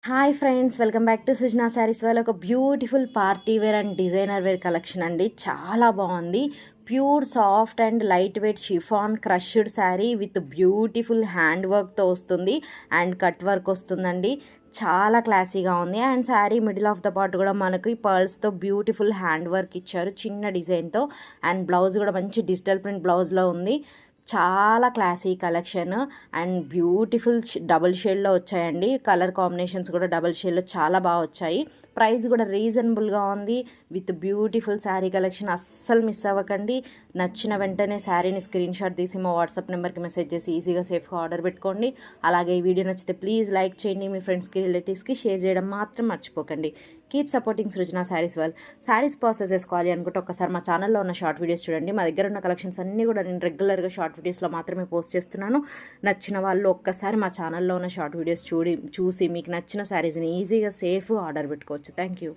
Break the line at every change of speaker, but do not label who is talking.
Hi friends, welcome back to Sujana saris. వాళ్ళ ఒక beautiful party wear and designer wear collection అండి. చాలా బాగుంది. Pure soft and light weight chiffon crushed sari with beautiful hand వర్క్తో వస్తుంది and cut work వస్తుందండి. చాలా క్లాసీగా ఉంది and sari middle of the part కూడా మనకి పర్ల్స్తో బ్యూటిఫుల్ హ్యాండ్ వర్క్ ఇచ్చారు చిన్న డిజైన్తో. అండ్ బ్లౌజ్ కూడా మంచి డిజిటల్ ప్రింట్ బ్లౌజ్లో ఉంది. చాలా classy collection and beautiful double షేడ్లో వచ్చాయండి. కలర్ కాంబినేషన్స్ కూడా డబుల్ షేడ్లో చాలా బాగా వచ్చాయి. ప్రైస్ కూడా రీజనబుల్గా ఉంది విత్ బ్యూటిఫుల్ శారీ కలెక్షన్. అస్సలు మిస్ అవ్వకండి. నచ్చిన వెంటనే శారీని స్క్రీన్ షాట్ తీసి మా వాట్సాప్ నెంబర్కి మెసేజ్ చేసి ఈజీగా సేఫ్గా ఆర్డర్ పెట్టుకోండి. అలాగే ఈ వీడియో నచ్చితే ప్లీజ్ లైక్ చేయండి. మీ ఫ్రెండ్స్కి రిలేటివ్స్కి షేర్ చేయడం మాత్రం మర్చిపోకండి. కీప్ సపోర్టింగ్ సృజన శారీస్. శారీస్ ప్రాసెస్ చేసుకోవాలి అనుకుంటే ఒకసారి మా ఛానల్లో ఉన్న షార్ట్ వీడియోస్ చూడండి. మా దగ్గర ఉన్న కలెక్షన్స్ అన్నీ కూడా నేను రెగ్యులర్గా షార్ట్ వీడియోస్లో మాత్రమే పోస్ట్ చేస్తున్నాను. నచ్చిన వాళ్ళు ఒక్కసారి మా ఛానల్లో ఉన్న షార్ట్ వీడియోస్ చూసి మీకు నచ్చిన శారీస్ని ఈజీగా సేఫ్ ఆర్డర్ పెట్టుకోవచ్చు. Thank you.